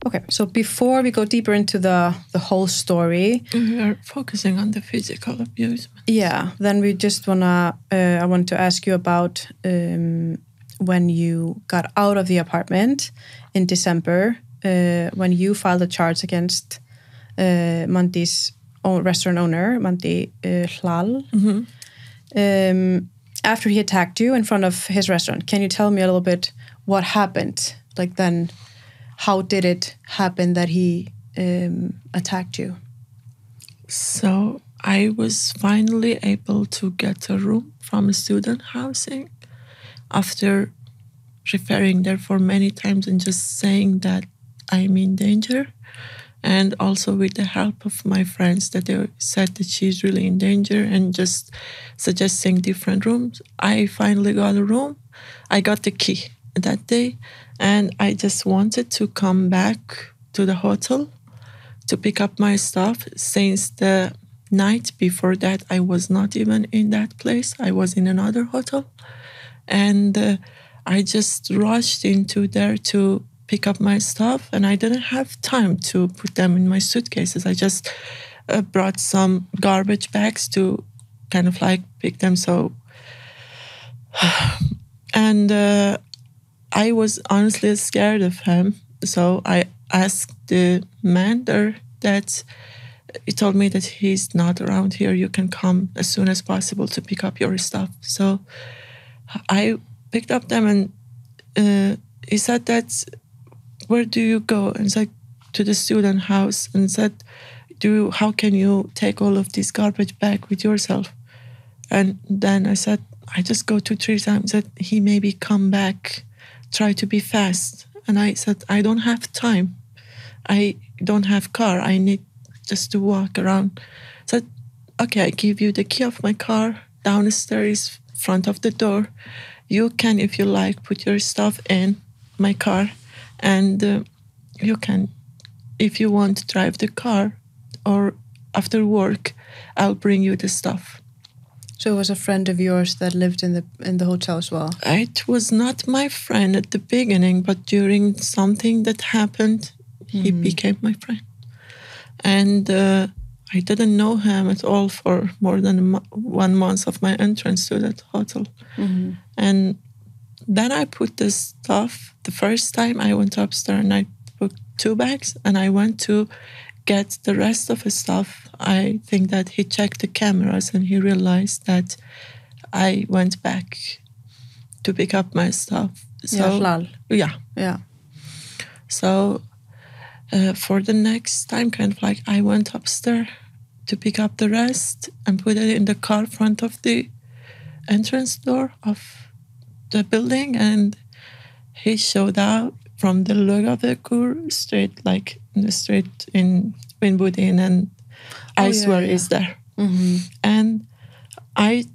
Okay, so before we go deeper into the whole story, we are focusing on the physical abuse. Yeah, then we just I want to ask you about when you got out of the apartment in December, when you filed a charge against Mandi's restaurant owner, Mandi, Hlal, after he attacked you in front of his restaurant. Can you tell me a little bit what happened? Like then, how did it happen that he attacked you? So I was finally able to get a room from a student housing after referring there for many times and just saying that I'm in danger. And also with the help of my friends that they said that she's really in danger and just suggesting different rooms. I finally got a room. I got the key that day. And I just wanted to come back to the hotel to pick up my stuff. Since the night before that, I was not even in that place. I was in another hotel. And I just rushed into there to pick up my stuff. And I didn't have time to put them in my suitcases. I just brought some garbage bags to kind of like pick them. And I was honestly scared of him. So I asked the man there that he told me that he's not around here. You can come as soon as possible to pick up your stuff. So I picked up them and he said that, where do you go? And it's like, to the student house. And said, how can you take all of this garbage back with yourself? And then I said, I just go 2-3 times. That he maybe come back, try to be fast. And I said, I don't have time. I don't have car. I need just to walk around. I said, okay, I give you the key of my car downstairs, front of the door. You can, if you like, put your stuff in my car. And you can, if you want to drive the car or after work, I'll bring you the stuff. So it was a friend of yours that lived in the hotel as well? It was not my friend at the beginning, but during something that happened, he became my friend. And I didn't know him at all for more than 1 month of my entrance to that hotel. And then I put the stuff. The first time I went upstairs and I booked 2 bags and I went to get the rest of the stuff. I think that he checked the cameras and he realized that I went back to pick up my stuff. So, Hlal. Yeah. So for the next time, kind of like I went upstairs to pick up the rest and put it in the car front of the entrance door of the building, and he showed up from the look of the street, like in the street in Winwoodin, and I swear he's there. And I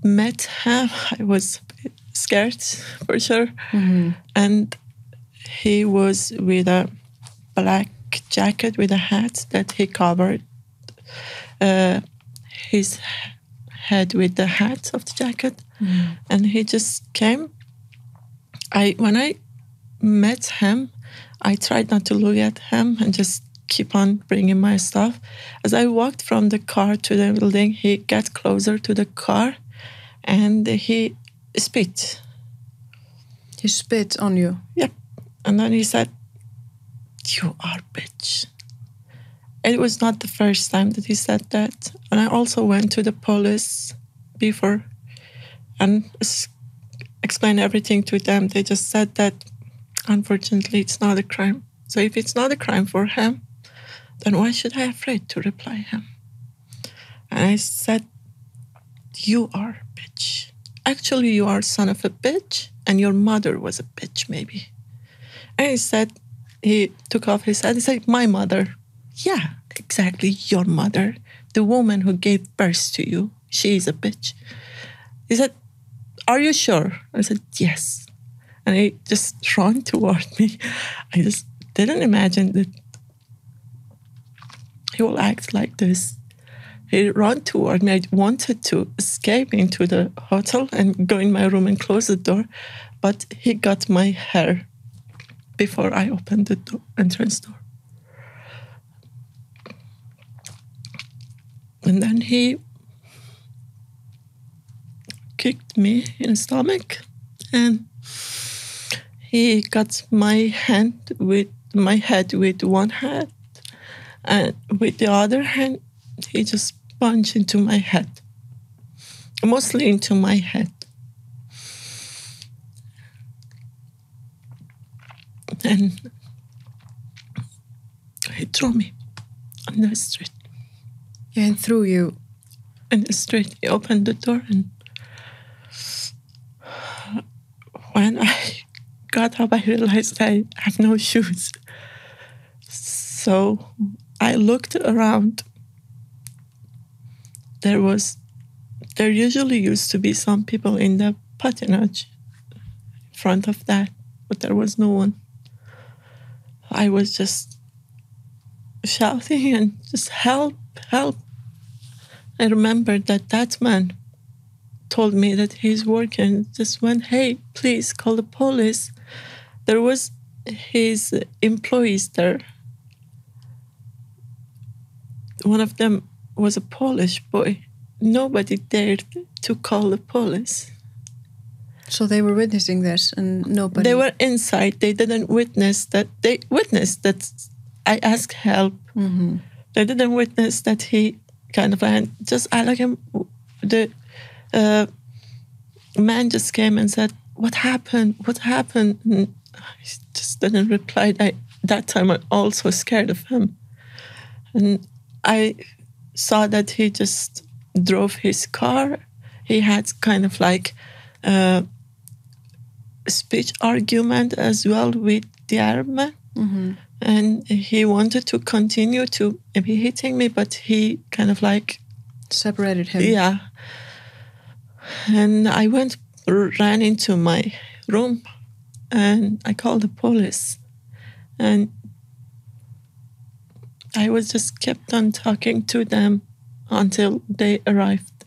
met him. I was scared for sure. And he was with a black jacket with a hat that he covered his head with the hat of the jacket. And he just came. When I met him, I tried not to look at him and just keep on bringing my stuff. As I walked from the car to the building, he got closer to the car and he spit. He spit on you? Yep. And then he said, "You are bitch." It was not the first time that he said that. And I also went to the police before and explained everything to them. They just said that, unfortunately, it's not a crime. So if it's not a crime for him, then why should I be afraid to reply him? And I said, "You are a bitch. Actually, you are son of a bitch, and your mother was a bitch, maybe." And he said, he took off his hat. He said, "My mother." "Yeah, exactly, your mother. The woman who gave birth to you, she is a bitch." He said, "Are you sure?" I said, "Yes." And he just ran toward me. I just didn't imagine that he will act like this. He ran toward me. I wanted to escape into the hotel and go in my room and close the door, but he got my hair before I opened the entrance door. And then he kicked me in the stomach, and he got my head with one hand, and with the other hand, he just punched into my head, mostly into my head. And he threw me on the street. Yeah, and threw you? In the street. He opened the door, and when I got up, I realized I had no shoes. So I looked around. There usually used to be some people in the patinage in front of that, but there was no one. I was just shouting and just help, help. I remember that man told me that he's working, just went, hey, please call the police. There was his employees there. One of them was a Polish boy. Nobody dared to call the police. So they were witnessing this and nobody... They were inside. They didn't witness that. They witnessed that I asked help. Mm-hmm. They didn't witness that he kind of... And just, I like him... The man just came and said, what happened? What happened? And I just didn't reply. That time I also scared of him. And I saw that he just drove his car. He had kind of like... speech argument as well with the Arab man. Mm-hmm. And he wanted to continue to be hitting me, but he kind of like... separated him. Yeah. And I ran into my room and I called the police. And I was just kept on talking to them until they arrived.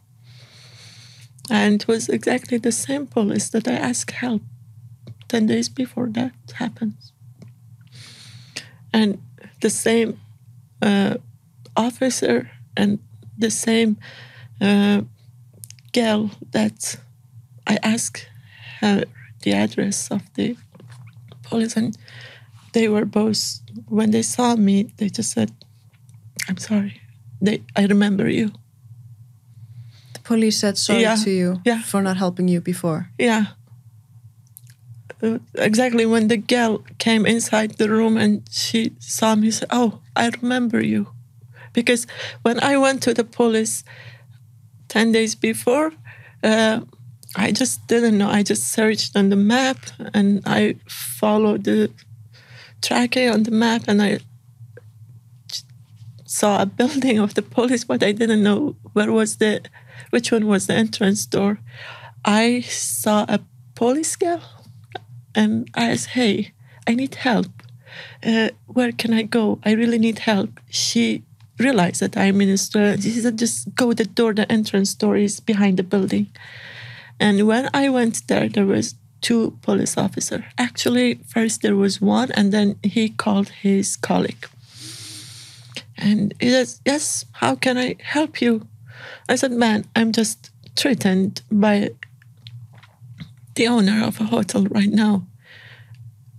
And it was exactly the same police that I asked help 10 days before that happened. And the same officer and the same girl that I asked her the address of the police, and they were both, when they saw me, they just said, I'm sorry, I remember you. The police said sorry to you for not helping you before. Yeah. Exactly when the girl came inside the room and she saw me, she said, oh, I remember you. Because when I went to the police 10 days before, I just didn't know. I just searched on the map and I followed the tracking on the map and I saw a building of the police, but I didn't know which one was the entrance door. I saw a police girl and I asked, hey, I need help. Where can I go? I really need help. She realized that I'm in Australia. She said, just go the door, the entrance door is behind the building. And when I went there, there was 2 police officers. Actually, first there was one, and then he called his colleague. And he says, yes, how can I help you? I said, man, I'm just threatened by the owner of a hotel right now.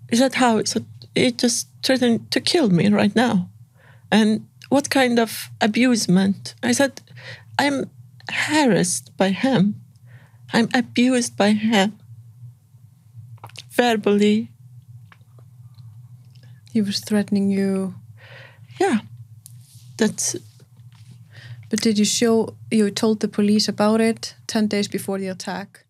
He said, how? He said, he just threatened to kill me right now. And what kind of abusement? I said, I'm harassed by him. I'm abused by him. Verbally. He was threatening you? Yeah. But did you told the police about it 10 days before the attack?